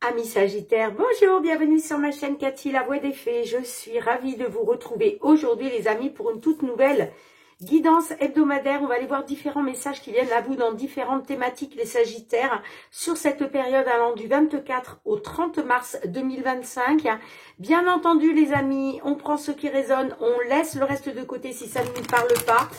Amis Sagittaires, bonjour, bienvenue sur ma chaîne Cathy, la voix des fées. Je suis ravie de vous retrouver aujourd'hui les amis pour une toute nouvelle guidance hebdomadaire. On va aller voir différents messages qui viennent à vous dans différentes thématiques les Sagittaires sur cette période allant du 24 au 30 mars 2025. Bien entendu les amis, on prend ce qui résonne, on laisse le reste de côté si ça ne nous parle pas.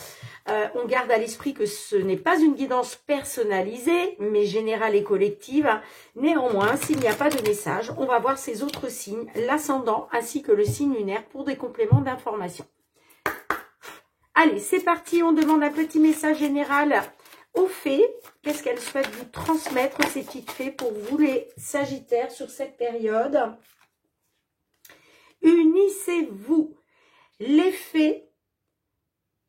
On garde à l'esprit que ce n'est pas une guidance personnalisée, mais générale et collective. Néanmoins, s'il n'y a pas de message, on va voir ces autres signes, l'ascendant ainsi que le signe lunaire pour des compléments d'information. Allez, c'est parti, on demande un petit message général aux fées. Qu'est-ce qu'elles souhaitent vous transmettre, ces petites fées, pour vous les Sagittaires sur cette période? Unissez-vous. Les fées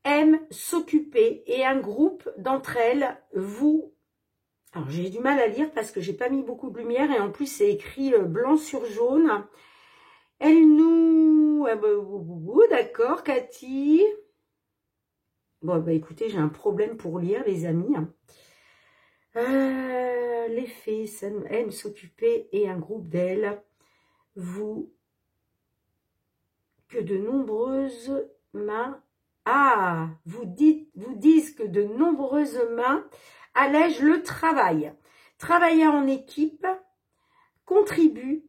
aiment s'occuper et un groupe d'entre elles vous... Alors j'ai du mal à lire parce que j'ai pas mis beaucoup de lumière et en plus c'est écrit blanc sur jaune. Elles nous... D'accord Cathy. Bon bah écoutez, j'ai un problème pour lire les amis. Les fées aiment s'occuper et un groupe d'elles vous... Que de nombreuses mains... Ah, vous disent que de nombreuses mains allègent le travail. Travailler en équipe contribue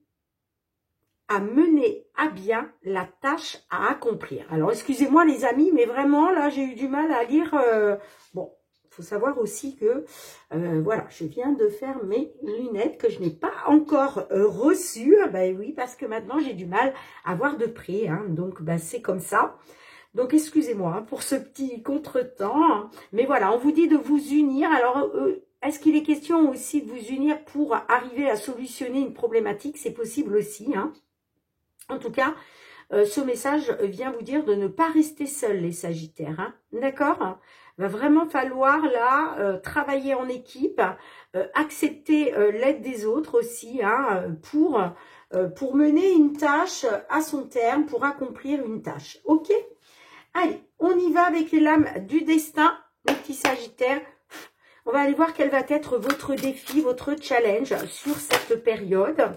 à mener à bien la tâche à accomplir. Alors, excusez-moi les amis, mais vraiment, là, j'ai eu du mal à lire. Bon, il faut savoir aussi que, voilà, je viens de faire mes lunettes que je n'ai pas encore reçues. Ben oui, parce que maintenant, j'ai du mal à voir de près. Hein, donc, ben, c'est comme ça. Donc, excusez-moi pour ce petit contretemps. Mais voilà, on vous dit de vous unir. Alors, est-ce qu'il est question aussi de vous unir pour arriver à solutionner une problématique? C'est possible aussi. Hein. En tout cas, ce message vient vous dire de ne pas rester seuls, les Sagittaires. Hein. D'accord? Il va vraiment falloir, là, travailler en équipe, accepter l'aide des autres aussi, hein, pour mener une tâche à son terme, pour accomplir une tâche. Ok? Allez, on y va avec les lames du destin, les petits Sagittaires. On va aller voir quel va être votre défi, votre challenge sur cette période.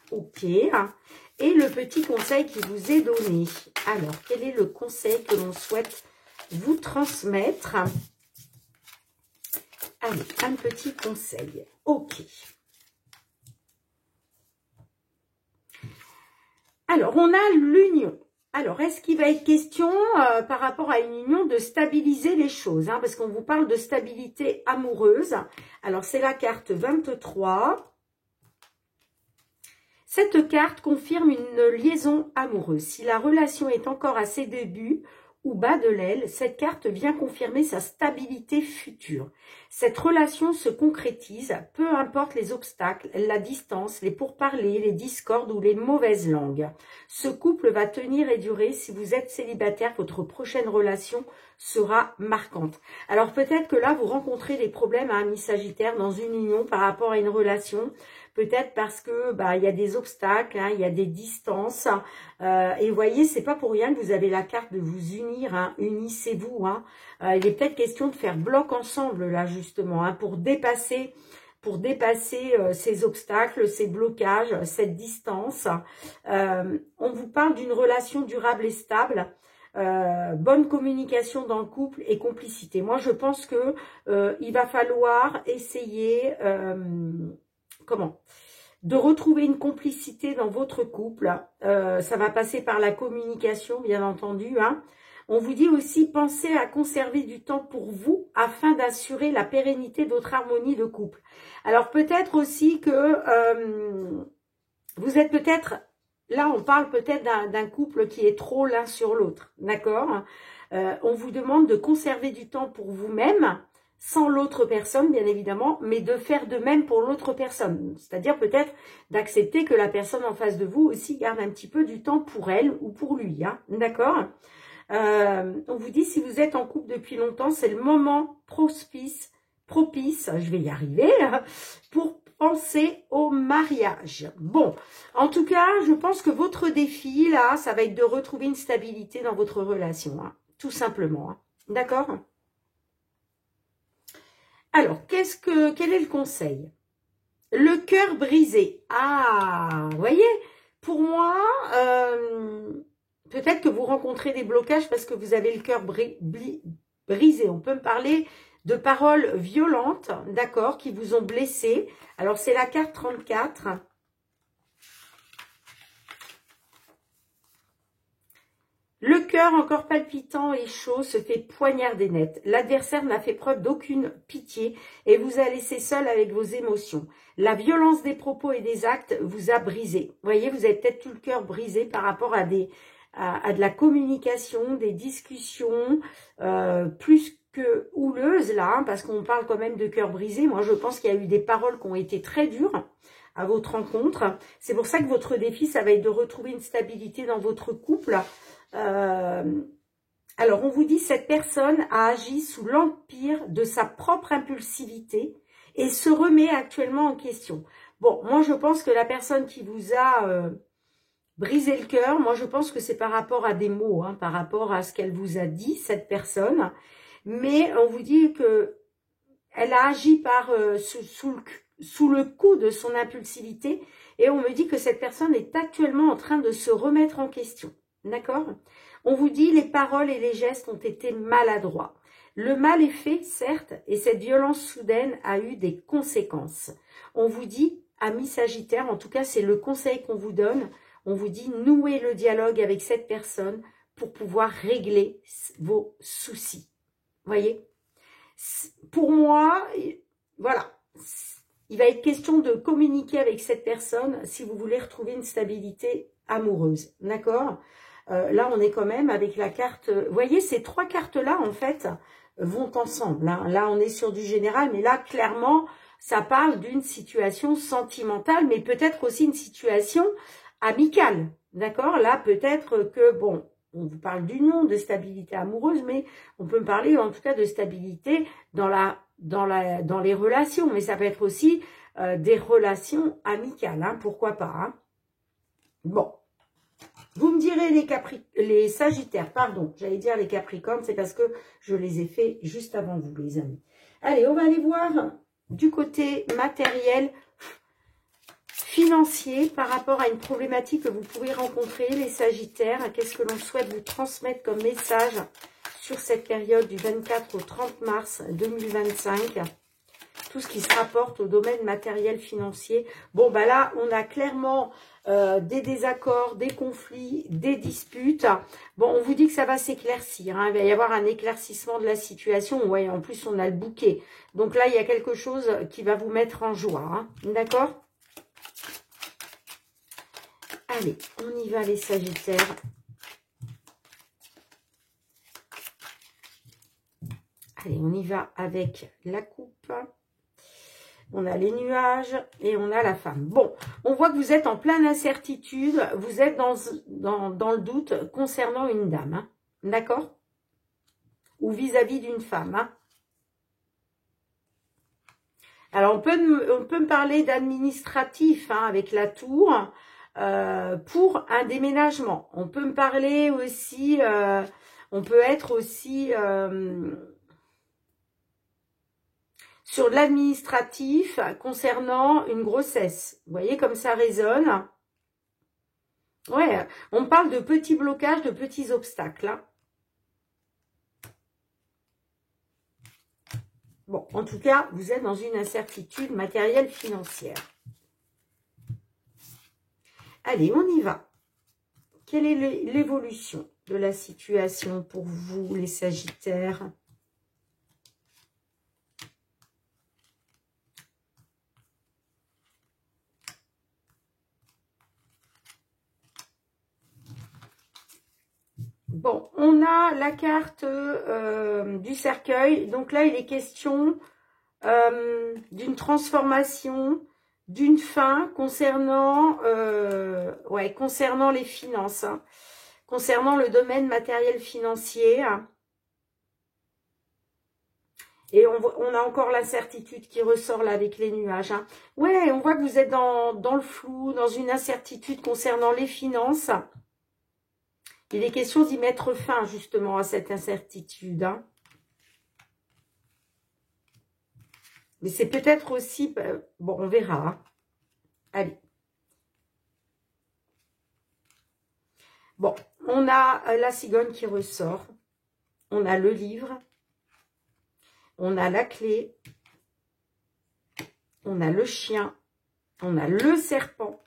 Ok. Et le petit conseil qui vous est donné. Alors, quel est le conseil que l'on souhaite vous transmettre? Allez, un petit conseil. Ok. Alors, on a l'union. Alors, est-ce qu'il va être question, par rapport à une union, de stabiliser les choses, hein, parce qu'on vous parle de stabilité amoureuse. Alors, c'est la carte 23. Cette carte confirme une liaison amoureuse. Si la relation est encore à ses débuts ou bas de l'aile, cette carte vient confirmer sa stabilité future. Cette relation se concrétise, peu importe les obstacles, la distance, les pourparlers, les discordes ou les mauvaises langues. Ce couple va tenir et durer. Si vous êtes célibataire, votre prochaine relation sera marquante. Alors peut-être que là, vous rencontrez des problèmes, hein, amis Sagittaires, dans une union par rapport à une relation. Peut-être parce que il y a des obstacles, hein, il y a des distances. Et vous voyez, c'est pas pour rien que vous avez la carte de vous unir. Hein, unissez-vous. Hein. Il est peut-être question de faire bloc ensemble là justement, hein, pour dépasser ces obstacles, ces blocages, cette distance. On vous parle d'une relation durable et stable. Bonne communication dans le couple et complicité. Moi, je pense que il va falloir essayer de retrouver une complicité dans votre couple. Ça va passer par la communication, bien entendu. Hein. On vous dit aussi, pensez à conserver du temps pour vous afin d'assurer la pérennité de votre harmonie de couple. Alors peut-être aussi que vous êtes peut-être... Là, on parle peut-être d'un couple qui est trop l'un sur l'autre. D'accord? On vous demande de conserver du temps pour vous-même, sans l'autre personne, bien évidemment, mais de faire de même pour l'autre personne. C'est-à-dire peut-être d'accepter que la personne en face de vous aussi garde un petit peu du temps pour elle ou pour lui. Hein, d'accord? On vous dit, si vous êtes en couple depuis longtemps, c'est le moment propice, je vais y arriver, pour penser au mariage. Bon, en tout cas, je pense que votre défi, là, ça va être de retrouver une stabilité dans votre relation. Hein, tout simplement. Hein, d'accord? Alors, quel est le conseil? Le cœur brisé. Ah, vous voyez, pour moi, peut-être que vous rencontrez des blocages parce que vous avez le cœur brisé. On peut me parler de paroles violentes, d'accord, qui vous ont blessé. Alors, c'est la carte 34. Le cœur encore palpitant et chaud se fait poignarder net. L'adversaire n'a fait preuve d'aucune pitié et vous a laissé seul avec vos émotions. La violence des propos et des actes vous a brisé. Vous voyez, vous avez peut-être tout le cœur brisé par rapport à de la communication, des discussions plus que houleuses là, hein, parce qu'on parle quand même de cœur brisé. Moi, je pense qu'il y a eu des paroles qui ont été très dures à votre rencontre. C'est pour ça que votre défi, ça va être de retrouver une stabilité dans votre couple. Alors, on vous dit, cette personne a agi sous l'empire de sa propre impulsivité et se remet actuellement en question. Bon, moi, je pense que la personne qui vous a brisé le cœur, moi, je pense que c'est par rapport à des mots, hein, par rapport à ce qu'elle vous a dit, cette personne. Mais on vous dit que elle a agi sous le coup de son impulsivité et on me dit que cette personne est actuellement en train de se remettre en question. D'accord? On vous dit les paroles et les gestes ont été maladroits. Le mal est fait, certes, et cette violence soudaine a eu des conséquences. On vous dit, amis Sagittaires, en tout cas c'est le conseil qu'on vous donne, on vous dit nouez le dialogue avec cette personne pour pouvoir régler vos soucis. Voyez? Pour moi, voilà, il va être question de communiquer avec cette personne si vous voulez retrouver une stabilité amoureuse. D'accord? Là, on est quand même avec la carte... Vous voyez, ces trois cartes-là, en fait, vont ensemble. Hein. Là, on est sur du général, mais là, clairement, ça parle d'une situation sentimentale, mais peut-être aussi une situation amicale. D'accord? Là, peut-être que, bon, on vous parle d'union, de stabilité amoureuse, mais on peut me parler, en tout cas, de stabilité dans les relations. Mais ça peut être aussi des relations amicales, hein, pourquoi pas. Hein. Bon. Vous me direz les Sagittaires, pardon, j'allais dire les Capricornes, c'est parce que je les ai fait juste avant vous, les amis. Allez, on va aller voir du côté matériel, financier, par rapport à une problématique que vous pourrez rencontrer, les Sagittaires. Qu'est-ce que l'on souhaite vous transmettre comme message sur cette période du 24 au 30 mars 2025 ? Tout ce qui se rapporte au domaine matériel financier. Bon, bah là, on a clairement des désaccords, des conflits, des disputes. Bon, on vous dit que ça va s'éclaircir. Hein. Il va y avoir un éclaircissement de la situation. Ouais, en plus, on a le bouquet. Donc là, il y a quelque chose qui va vous mettre en joie. Hein. D'accord ? Allez, on y va les Sagittaires. Allez, on y va avec la coupe. On a les nuages et on a la femme. Bon, on voit que vous êtes en pleine incertitude. Vous êtes dans le doute concernant une dame. Hein, d'accord? Ou vis-à-vis d'une femme. Hein. Alors, on peut me parler d'administratif hein, avec la tour pour un déménagement. On peut me parler aussi... on peut être aussi... sur l'administratif concernant une grossesse. Vous voyez comme ça résonne. Ouais, on parle de petits blocages, de petits obstacles. Hein. Bon, en tout cas, vous êtes dans une incertitude matérielle financière. Allez, on y va. Quelle est l'évolution de la situation pour vous, les Sagittaires ? Bon, on a la carte du cercueil. Donc là, il est question d'une transformation, d'une fin concernant, concernant les finances, hein, concernant le domaine matériel financier. Hein. Et on a encore l'incertitude qui ressort là avec les nuages. Hein. Ouais, on voit que vous êtes dans le flou, dans une incertitude concernant les finances. Il est question d'y mettre fin justement à cette incertitude. Hein. Mais c'est peut-être aussi... bon, on verra. Hein. Allez. Bon, on a la cigogne qui ressort. On a le livre. On a la clé. On a le chien. On a le serpent.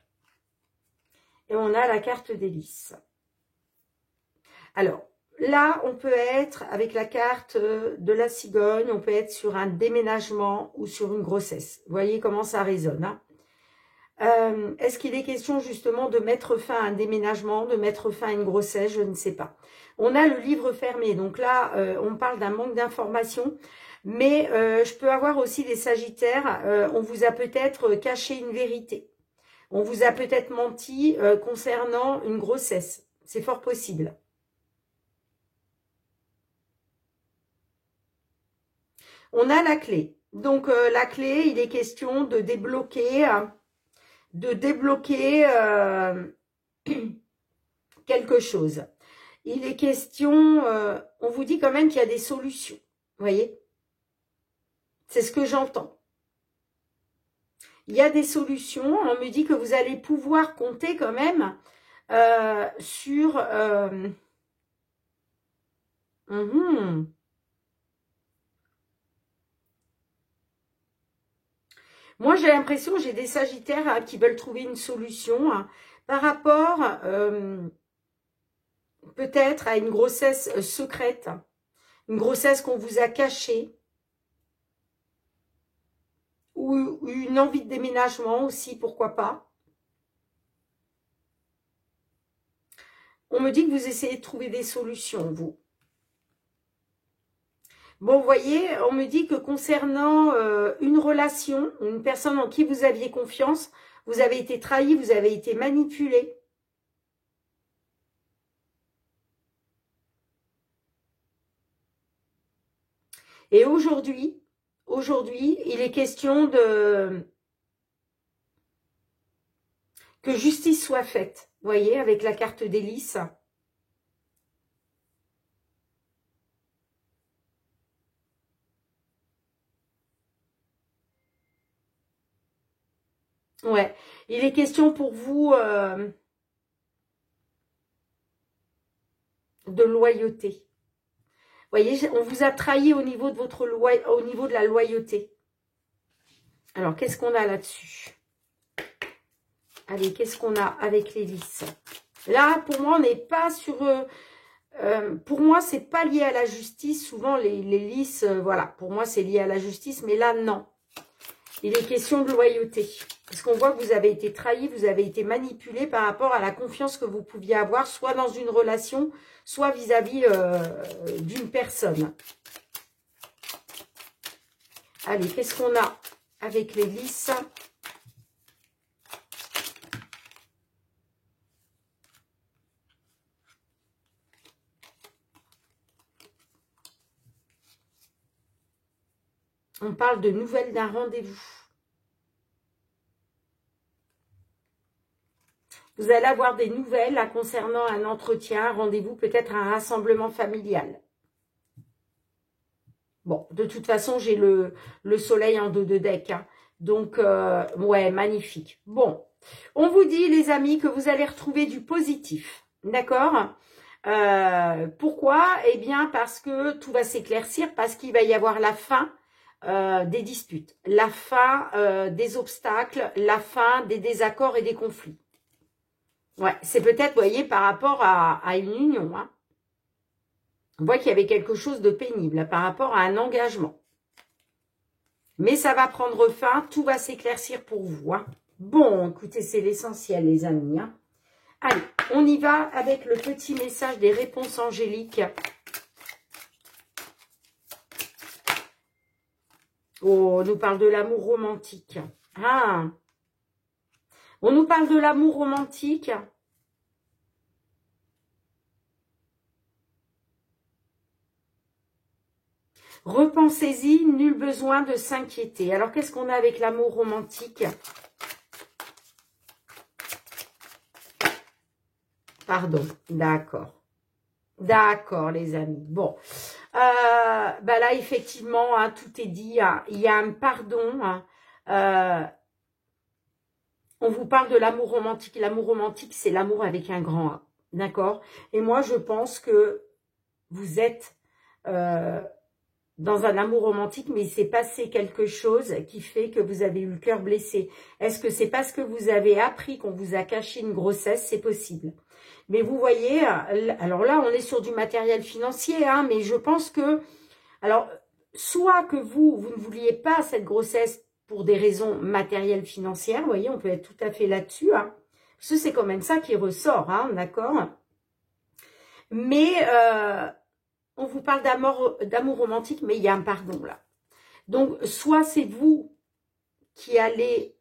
Et on a la carte des lys. Alors, là, on peut être, avec la carte de la cigogne, on peut être sur un déménagement ou sur une grossesse. Vous voyez comment ça résonne. Hein. Est-ce qu'il est question justement de mettre fin à un déménagement, de mettre fin à une grossesse? Je ne sais pas. On a le livre fermé. Donc là, on parle d'un manque d'informations. Mais je peux avoir aussi des sagittaires. On vous a peut-être caché une vérité. On vous a peut-être menti concernant une grossesse. C'est fort possible. On a la clé. Donc, la clé, il est question de débloquer quelque chose. Il est question, on vous dit quand même qu'il y a des solutions. Vous voyez? C'est ce que j'entends. Il y a des solutions. On me dit que vous allez pouvoir compter quand même sur... Moi, j'ai l'impression, j'ai des sagittaires hein, qui veulent trouver une solution hein, par rapport peut-être à une grossesse secrète, une grossesse qu'on vous a cachée, ou une envie de déménagement aussi, pourquoi pas. On me dit que vous essayez de trouver des solutions, vous. Bon, vous voyez, on me dit que concernant une relation, une personne en qui vous aviez confiance, vous avez été trahi, vous avez été manipulé. Et aujourd'hui, il est question de que justice soit faite. Vous voyez, avec la carte des lys. Ouais, il est question pour vous de loyauté. Vous voyez, on vous a trahi au niveau de au niveau de la loyauté. Alors, qu'est-ce qu'on a là-dessus? Allez, qu'est-ce qu'on a avec les lys? Là, pour moi, on n'est pas sur... pour moi, c'est pas lié à la justice. Souvent, les lys, voilà, pour moi, c'est lié à la justice. Mais là, non. Il est question de loyauté. Parce qu'on voit que vous avez été trahi, vous avez été manipulé par rapport à la confiance que vous pouviez avoir, soit dans une relation, soit vis-à-vis d'une personne. Allez, qu'est-ce qu'on a avec les lys? On parle de nouvelles d'un rendez-vous. Vous allez avoir des nouvelles là, concernant un entretien, un rendez-vous, peut-être un rassemblement familial. Bon, de toute façon, j'ai le soleil en dos de deck. Hein. Donc, ouais, magnifique. Bon, on vous dit, les amis, que vous allez retrouver du positif. D'accord? Pourquoi? Eh bien, parce que tout va s'éclaircir, parce qu'il va y avoir la fin des disputes, la fin des obstacles, la fin des désaccords et des conflits. Ouais, c'est peut-être, vous voyez, par rapport à une union. Hein. On voit qu'il y avait quelque chose de pénible par rapport à un engagement. Mais ça va prendre fin, tout va s'éclaircir pour vous. Hein. Bon, écoutez, c'est l'essentiel, les amis. Hein. Allez, on y va avec le petit message des réponses angéliques. Oh, on nous parle de l'amour romantique. Ah, on nous parle de l'amour romantique. Repensez-y, nul besoin de s'inquiéter. Alors, qu'est-ce qu'on a avec l'amour romantique? Pardon, d'accord. D'accord, les amis. Bon, Bah là, effectivement, hein, tout est dit. Hein, il y a un pardon. Hein, on vous parle de l'amour romantique. L'amour romantique, c'est l'amour avec un grand A. D'accord? Et moi, je pense que vous êtes dans un amour romantique, mais il s'est passé quelque chose qui fait que vous avez eu le cœur blessé. Est-ce que c'est parce que vous avez appris qu'on vous a caché une grossesse? C'est possible. Mais vous voyez, alors là, on est sur du matériel financier, hein, mais je pense que, alors, soit que vous ne vouliez pas cette grossesse pour des raisons matérielles financières, vous voyez, on peut être tout à fait là-dessus, hein, parce que c'est quand même ça qui ressort, hein, d'accord? Mais on vous parle d'amour romantique, mais il y a un pardon là. Donc, soit c'est vous qui allez...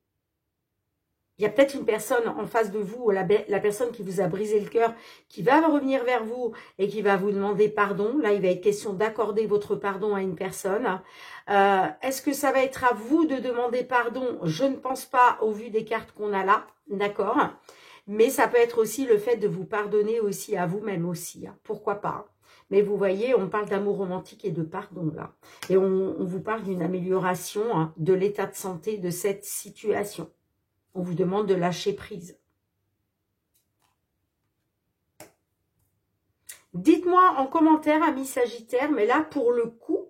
Il y a peut-être une personne en face de vous, la personne qui vous a brisé le cœur, qui va revenir vers vous et qui va vous demander pardon. Là, il va être question d'accorder votre pardon à une personne. Est-ce que ça va être à vous de demander pardon? Je ne pense pas au vu des cartes qu'on a là, d'accord? Mais ça peut être aussi le fait de vous pardonner aussi à vous-même aussi. Hein. Pourquoi pas? Mais vous voyez, on parle d'amour romantique et de pardon là. Et on vous parle d'une amélioration hein, de l'état de santé de cette situation. On vous demande de lâcher prise. Dites-moi en commentaire, amis Sagittaires, mais là, pour le coup,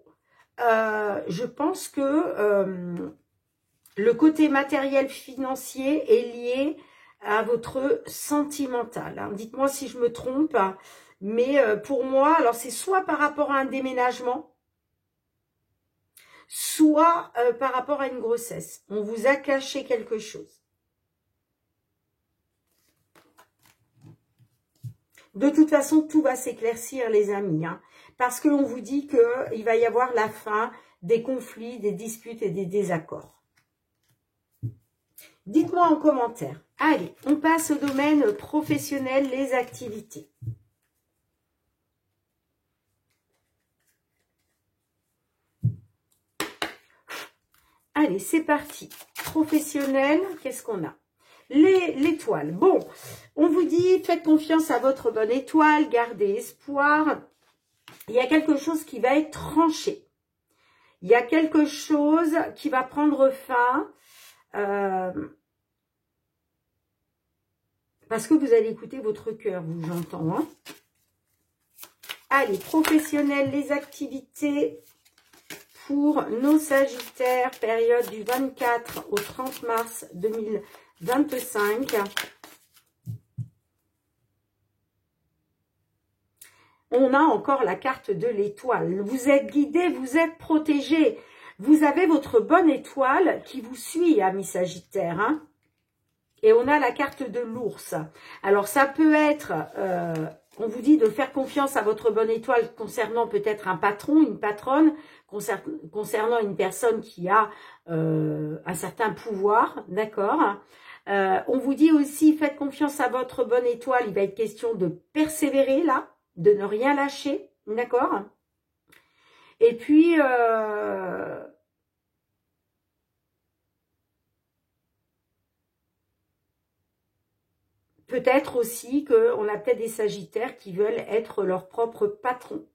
je pense que le côté matériel financier est lié à votre sentimental. Hein. Dites-moi si je me trompe, mais pour moi, alors c'est soit par rapport à un déménagement, soit par rapport à une grossesse. On vous a caché quelque chose. De toute façon, tout va s'éclaircir, les amis, hein, parce qu'on vous dit qu'il va y avoir la fin des conflits, des disputes et des désaccords. Dites-moi en commentaire. Allez, on passe au domaine professionnel, les activités. Allez, c'est parti. Professionnel, qu'est-ce qu'on a? L'étoile. Bon, on vous dit, faites confiance à votre bonne étoile, gardez espoir. Il y a quelque chose qui va être tranché. Il y a quelque chose qui va prendre fin. Parce que vous allez écouter votre cœur, vous, j'entends. Hein. Allez, professionnel, les activités pour nos Sagittaires, période du 24 au 30 mars 2025. On a encore la carte de l'étoile. Vous êtes guidé, vous êtes protégé. Vous avez votre bonne étoile qui vous suit, amis Sagittaires. Hein. Et on a la carte de l'ours. Alors, ça peut être, on vous dit de faire confiance à votre bonne étoile concernant peut-être un patron, une patronne, concernant une personne qui a un certain pouvoir, d'accord. On vous dit aussi, faites confiance à votre bonne étoile. Il va être question de persévérer là, de ne rien lâcher, d'accord. Et puis... peut-être aussi qu'on a peut-être des Sagittaires qui veulent être leur propre patron.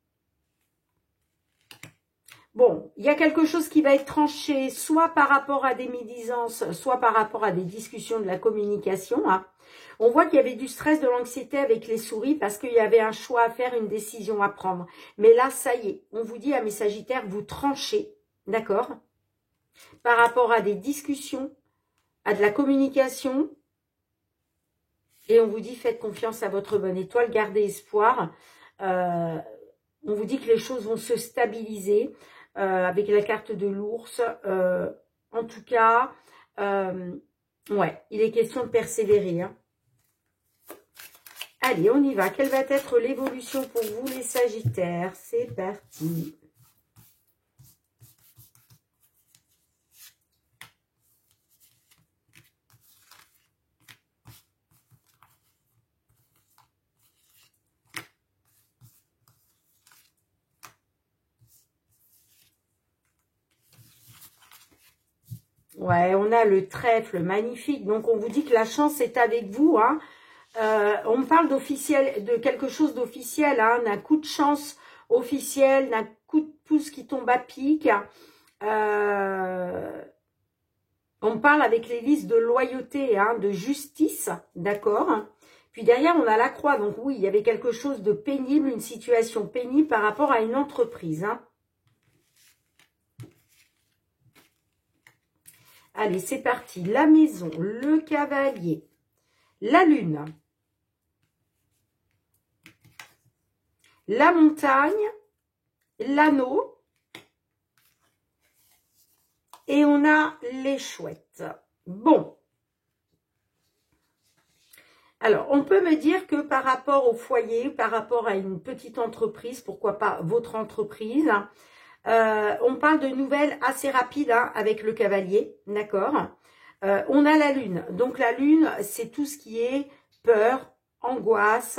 Bon, il y a quelque chose qui va être tranché, soit par rapport à des médisances, soit par rapport à des discussions de la communication. Hein. On voit qu'il y avait du stress, de l'anxiété avec les souris parce qu'il y avait un choix à faire, une décision à prendre. Mais là, ça y est, on vous dit à mes Sagittaires, vous tranchez, d'accord? Par rapport à des discussions, à de la communication. Et on vous dit, faites confiance à votre bonne étoile, gardez espoir. On vous dit que les choses vont se stabiliser avec la carte de l'ours. En tout cas, ouais, il est question de persévérer. Hein. Allez, on y va. Quelle va être l'évolution pour vous, les Sagittaires? C'est parti. Ouais, on a le trèfle, magnifique. Donc, on vous dit que la chance est avec vous. Hein. On parle d'officiel, de quelque chose d'officiel, hein, d'un coup de chance officiel, d'un coup de pouce qui tombe à pic. On parle avec les listes de loyauté, hein, de justice, d'accord. Puis derrière, on a la croix. Donc oui, il y avait quelque chose de pénible, une situation pénible par rapport à une entreprise. Hein. Allez, c'est parti. La maison, le cavalier, la lune, la montagne, l'anneau. Et on a les chouettes. Bon. Alors, on peut me dire que par rapport au foyer, par rapport à une petite entreprise, pourquoi pas votre entreprise, on parle de nouvelles assez rapides hein, avec le cavalier, d'accord. On a la lune. Donc, la lune, c'est tout ce qui est peur, angoisse,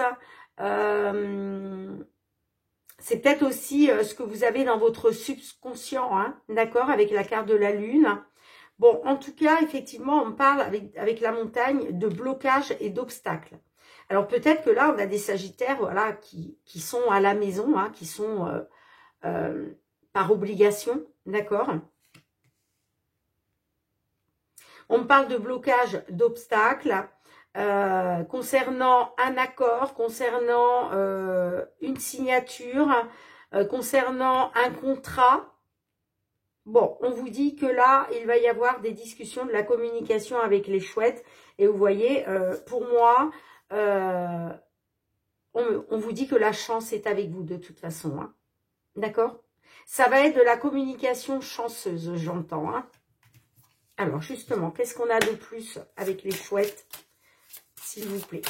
c'est peut-être aussi ce que vous avez dans votre subconscient, hein, d'accord, avec la carte de la lune. Bon, en tout cas, effectivement, on parle avec la montagne de blocage et d'obstacles. Alors, peut-être que là, on a des sagittaires voilà, qui sont à la maison, hein, qui sont par obligation, d'accord. On parle de blocage, d'obstacles. Concernant un accord, concernant une signature, concernant un contrat. Bon, on vous dit que là, il va y avoir des discussions, de la communication avec les chouettes. Et vous voyez, pour moi, on vous dit que la chance est avec vous de toute façon. Hein. D'accord? Ça va être de la communication chanceuse, j'entends. Hein. Alors, justement, qu'est-ce qu'on a de plus avec les chouettes ? S'il vous plaît.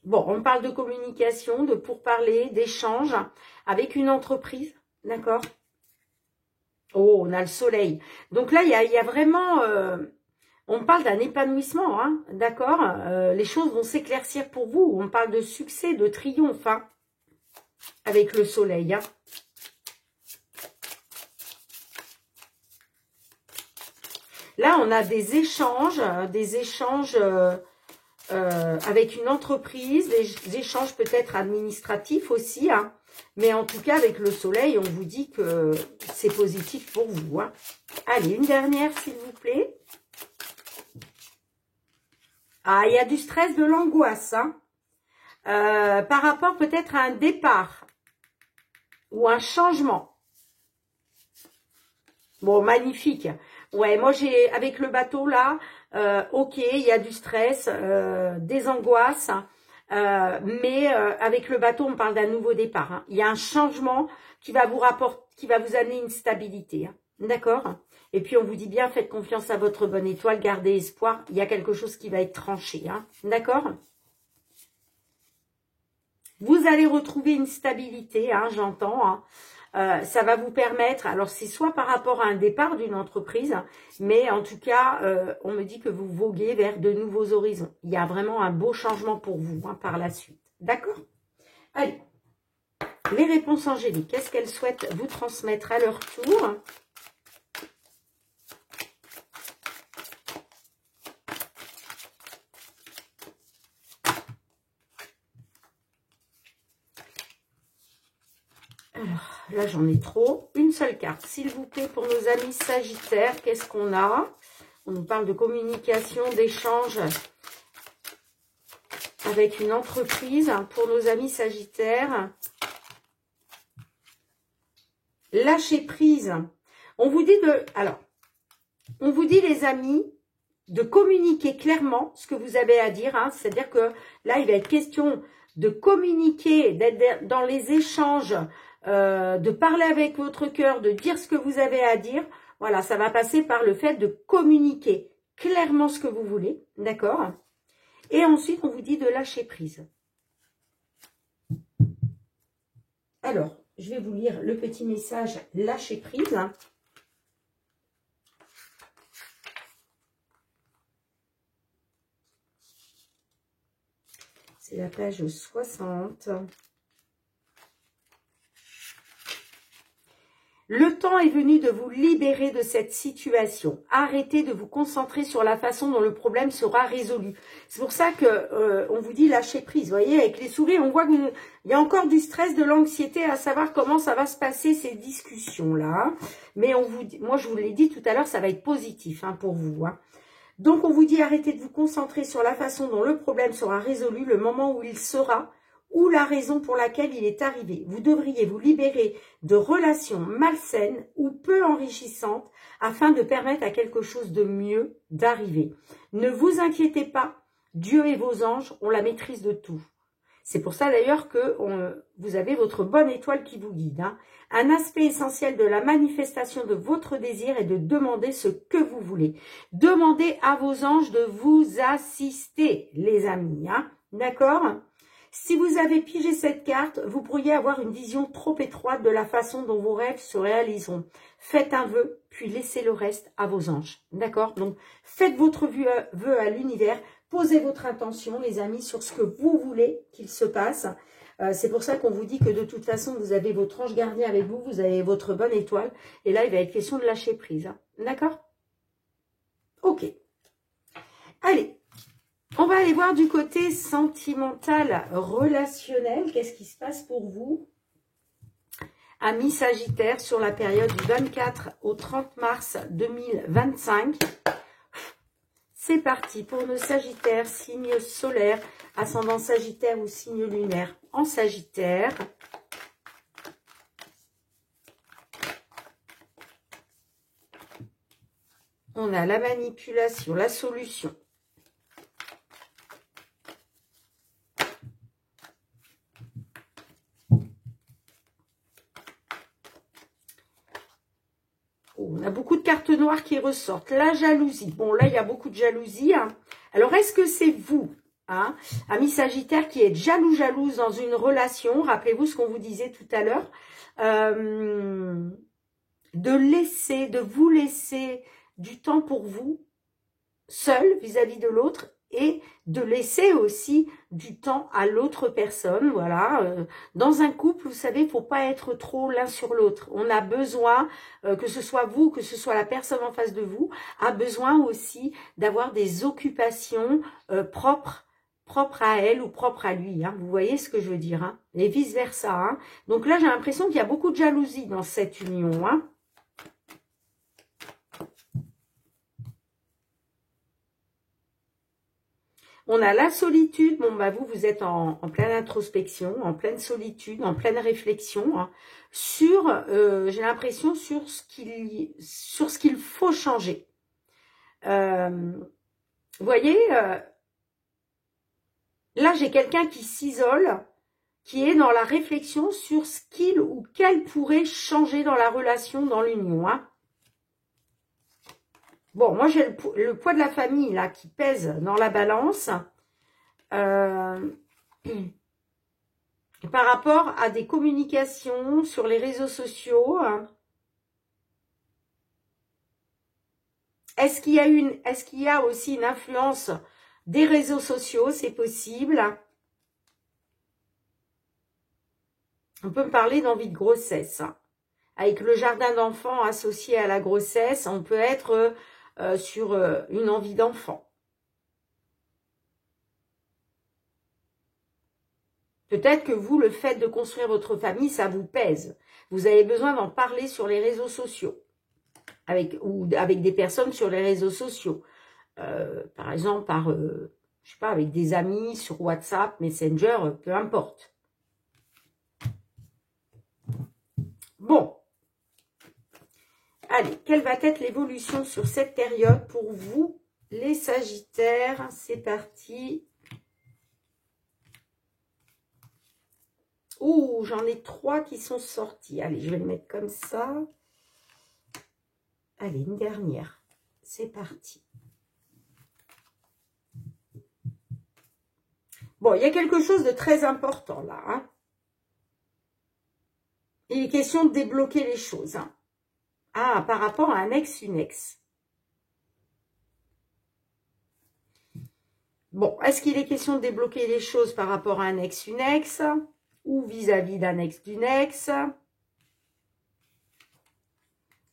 Bon, on parle de communication, de pourparler, d'échange avec une entreprise, d'accord. Oh, on a le soleil. Donc là, il y a vraiment... on parle d'un épanouissement, hein, d'accord. Les choses vont s'éclaircir pour vous. On parle de succès, de triomphe, hein, avec le soleil, hein. Là, on a des échanges avec une entreprise, des échanges peut-être administratifs aussi. Hein. Mais en tout cas, avec le soleil, on vous dit que c'est positif pour vous. Hein. Allez, une dernière, s'il vous plaît. Ah, il y a du stress, de l'angoisse. Hein. Par rapport peut-être à un départ ou un changement. Bon, magnifique. Ouais, moi j'ai avec le bateau là, ok, il y a du stress, des angoisses, mais avec le bateau on parle d'un nouveau départ. Hein. Il y a un changement qui va vous amener une stabilité, hein. D'accord. Et puis on vous dit bien, faites confiance à votre bonne étoile, gardez espoir. Il y a quelque chose qui va être tranché, hein. D'accord. Vous allez retrouver une stabilité, hein, j'entends. Hein. Ça va vous permettre, alors c'est soit par rapport à un départ d'une entreprise, mais en tout cas, on me dit que vous voguez vers de nouveaux horizons. Il y a vraiment un beau changement pour vous hein, par la suite. D'accord? Allez, les réponses angéliques, qu'est-ce qu'elles souhaitent vous transmettre à leur tour? Alors, là, j'en ai trop. Une seule carte, s'il vous plaît, pour nos amis sagittaires. Qu'est-ce qu'on a? On nous parle de communication, d'échange avec une entreprise. Pour nos amis sagittaires. Lâcher prise. On vous dit on vous dit, les amis, de communiquer clairement ce que vous avez à dire. Hein. C'est-à-dire que là, il va être question de communiquer, d'être dans les échanges, de parler avec votre cœur, de dire ce que vous avez à dire. Voilà, ça va passer par le fait de communiquer clairement ce que vous voulez, d'accord? Et ensuite, on vous dit de lâcher prise. Alors, je vais vous lire le petit message lâcher prise. C'est la page 60. Le temps est venu de vous libérer de cette situation. Arrêtez de vous concentrer sur la façon dont le problème sera résolu. C'est pour ça que on vous dit lâcher prise. Vous voyez, avec les souris, on voit qu'il y a encore du stress, de l'anxiété à savoir comment ça va se passer ces discussions-là. Mais on vous dit, moi je vous l'ai dit tout à l'heure, ça va être positif hein, pour vous. Hein. Donc on vous dit arrêtez de vous concentrer sur la façon dont le problème sera résolu, le moment où il sera, ou la raison pour laquelle il est arrivé. Vous devriez vous libérer de relations malsaines ou peu enrichissantes afin de permettre à quelque chose de mieux d'arriver. Ne vous inquiétez pas, Dieu et vos anges ont la maîtrise de tout. C'est pour ça d'ailleurs que vous avez votre bonne étoile qui vous guide. Hein. Un aspect essentiel de la manifestation de votre désir est de demander ce que vous voulez. Demandez à vos anges de vous assister, les amis. Hein. D'accord ? Si vous avez pigé cette carte, vous pourriez avoir une vision trop étroite de la façon dont vos rêves se réaliseront. Faites un vœu, puis laissez le reste à vos anges. D'accord? Donc, faites votre vœu à l'univers. Posez votre intention, les amis, sur ce que vous voulez qu'il se passe. C'est pour ça qu'on vous dit que de toute façon, vous avez votre ange gardien avec vous, vous avez votre bonne étoile. Et là, il va être question de lâcher prise. Hein. D'accord? Ok. Allez. On va aller voir du côté sentimental, relationnel. Qu'est-ce qui se passe pour vous, amis Sagittaire, sur la période du 24 au 30 mars 2025. C'est parti pour nos Sagittaires, signe solaire, ascendant Sagittaire ou signe lunaire en Sagittaire. On a la manipulation, la solution. On a beaucoup de cartes noires qui ressortent. La jalousie. Bon, là, il y a beaucoup de jalousie. Hein. Alors, est-ce que c'est vous, hein, amis Sagittaire, qui êtes jalouse dans une relation? Rappelez-vous ce qu'on vous disait tout à l'heure. De vous laisser du temps pour vous, seul vis-à-vis de l'autre, et de laisser aussi du temps à l'autre personne, voilà. Dans un couple, vous savez, il ne faut pas être trop l'un sur l'autre. On a besoin, que ce soit vous, que ce soit la personne en face de vous, a besoin aussi d'avoir des occupations propres à elle ou propres à lui. Hein. Vous voyez ce que je veux dire, hein. Et vice-versa. Hein. Donc là, j'ai l'impression qu'il y a beaucoup de jalousie dans cette union, hein. On a la solitude. Bon, bah vous êtes en pleine introspection, en pleine solitude, en pleine réflexion, hein, sur, j'ai l'impression, sur ce qu'il faut changer. Vous voyez, là, j'ai quelqu'un qui s'isole, qui est dans la réflexion sur ce qu'il ou qu'elle pourrait changer dans la relation, dans l'union, hein. Bon, moi, j'ai le poids de la famille, là, qui pèse dans la balance. Par rapport à des communications sur les réseaux sociaux. Est-ce qu'il y a aussi une influence des réseaux sociaux? C'est possible. On peut me parler d'envie de grossesse. Avec le jardin d'enfants associé à la grossesse, on peut être sur une envie d'enfant. Peut-être que vous, le fait de construire votre famille, ça vous pèse. Vous avez besoin d'en parler sur les réseaux sociaux. Ou avec des personnes sur les réseaux sociaux. Par exemple, je sais pas, avec des amis sur WhatsApp, Messenger, peu importe. Bon. Allez, quelle va être l'évolution sur cette période pour vous, les Sagittaires? C'est parti. Ouh, j'en ai 3 qui sont sortis. Allez, je vais le mettre comme ça. Allez, une dernière. C'est parti. Bon, il y a quelque chose de très important là. Hein. Il est question de débloquer les choses. Hein. Ah, par rapport à un ex, une ex. Bon, est-ce qu'il est question de débloquer les choses par rapport à un ex, une ex, ou vis-à-vis d'un ex, d'une ex?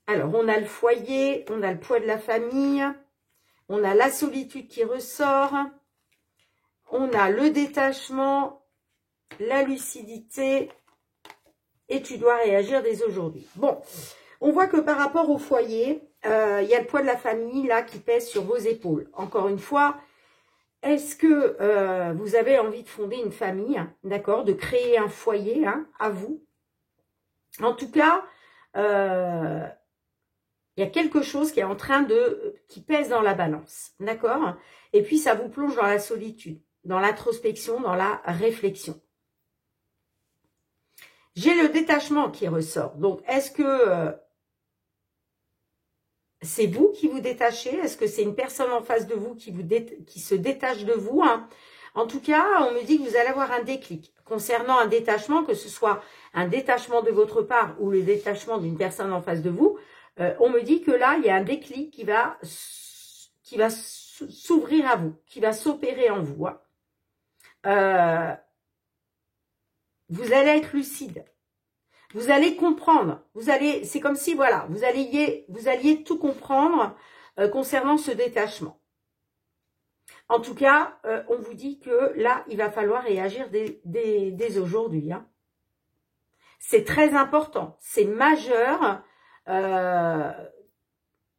Alors, on a le foyer, on a le poids de la famille, on a la solitude qui ressort, on a le détachement, la lucidité, et tu dois réagir dès aujourd'hui. Bon, on voit que par rapport au foyer, il y a le poids de la famille là qui pèse sur vos épaules. Encore une fois, est-ce que vous avez envie de fonder une famille, hein, d'accord, de créer un foyer hein, à vous? En tout cas, il y a quelque chose qui est en train qui pèse dans la balance, d'accord? Et puis, ça vous plonge dans la solitude, dans l'introspection, dans la réflexion. J'ai le détachement qui ressort. Donc, est-ce que c'est vous qui vous détachez? Est-ce que c'est une personne en face de vous qui se détache de vous hein? En tout cas, on me dit que vous allez avoir un déclic. Concernant un détachement, que ce soit un détachement de votre part ou le détachement d'une personne en face de vous, on me dit que là, il y a un déclic qui va s'ouvrir à vous, qui va s'opérer en vous. Hein. Vous allez être lucide. Vous allez comprendre. C'est comme si, voilà, vous alliez tout comprendre concernant ce détachement. En tout cas, on vous dit que là, il va falloir réagir dès aujourd'hui. Hein. C'est très important, c'est majeur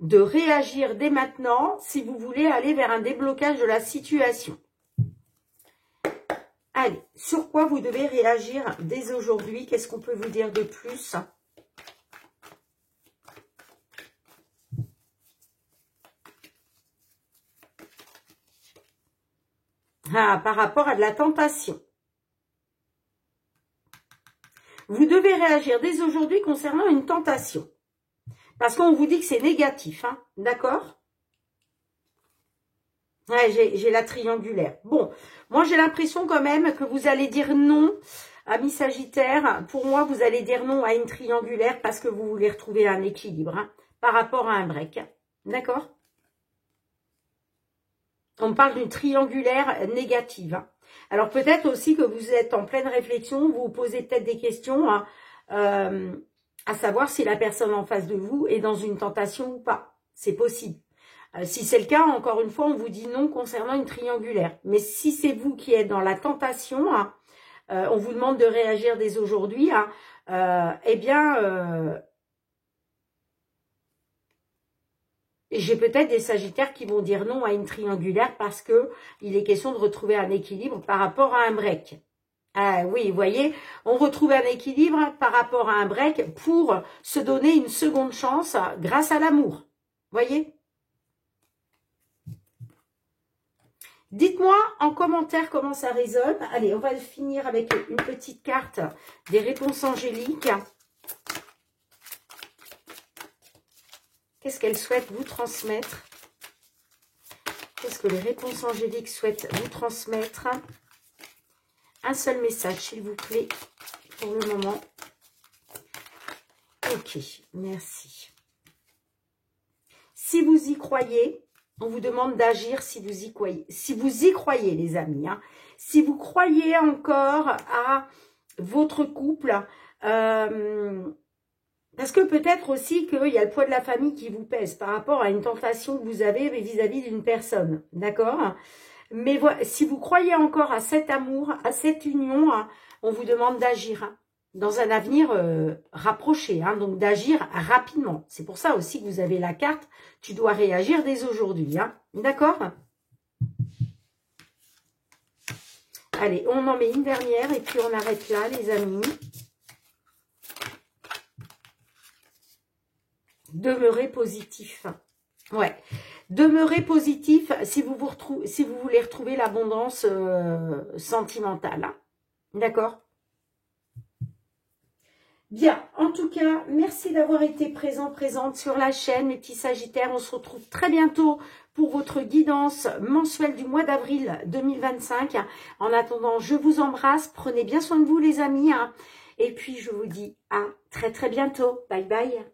de réagir dès maintenant si vous voulez aller vers un déblocage de la situation. Allez, sur quoi vous devez réagir dès aujourd'hui? Qu'est-ce qu'on peut vous dire de plus? Ah, par rapport à de la tentation. Vous devez réagir dès aujourd'hui concernant une tentation. Parce qu'on vous dit que c'est négatif, hein, d'accord? Ouais, j'ai la triangulaire. Bon, moi j'ai l'impression quand même que vous allez dire non, amis Sagittaire. Pour moi, vous allez dire non à une triangulaire parce que vous voulez retrouver un équilibre hein, par rapport à un break. D'accord? On parle d'une triangulaire négative. Hein. Alors peut-être aussi que vous êtes en pleine réflexion, vous vous posez peut-être des questions, hein, à savoir si la personne en face de vous est dans une tentation ou pas. C'est possible. Si c'est le cas, encore une fois, on vous dit non concernant une triangulaire. Mais si c'est vous qui êtes dans la tentation, hein, on vous demande de réagir dès aujourd'hui, hein, eh bien, j'ai peut-être des Sagittaires qui vont dire non à une triangulaire parce que il est question de retrouver un équilibre par rapport à un break. Oui, vous voyez, on retrouve un équilibre par rapport à un break pour se donner une seconde chance grâce à l'amour. Voyez? Dites-moi en commentaire comment ça résonne. Allez, on va finir avec une petite carte des réponses angéliques. Qu'est-ce qu'elles souhaitent vous transmettre? Qu'est-ce que les réponses angéliques souhaitent vous transmettre? Un seul message, s'il vous plaît, pour le moment. Ok, merci. Si vous y croyez, on vous demande d'agir si vous y croyez. Si vous y croyez, les amis. Hein. Si vous croyez encore à votre couple, parce que peut-être aussi qu'il y a le poids de la famille qui vous pèse par rapport à une tentation que vous avez vis-à-vis d'une personne. D'accord ? Mais voilà, si vous croyez encore à cet amour, à cette union, hein, on vous demande d'agir hein, dans un avenir rapproché. Hein, donc d'agir rapidement. C'est pour ça aussi que vous avez la carte. Tu dois réagir dès aujourd'hui. Hein, d'accord ? Allez, on en met une dernière et puis on arrête là, les amis. Demeurez positif. Ouais. Demeurez positif si vous voulez retrouver l'abondance sentimentale. Hein. D'accord ? Bien, en tout cas, merci d'avoir été présente sur la chaîne, mes petits Sagittaires. On se retrouve très bientôt pour votre guidance mensuelle du mois d'avril 2025. En attendant, je vous embrasse. Prenez bien soin de vous, les amis. Hein. Et puis, je vous dis à très bientôt. Bye bye.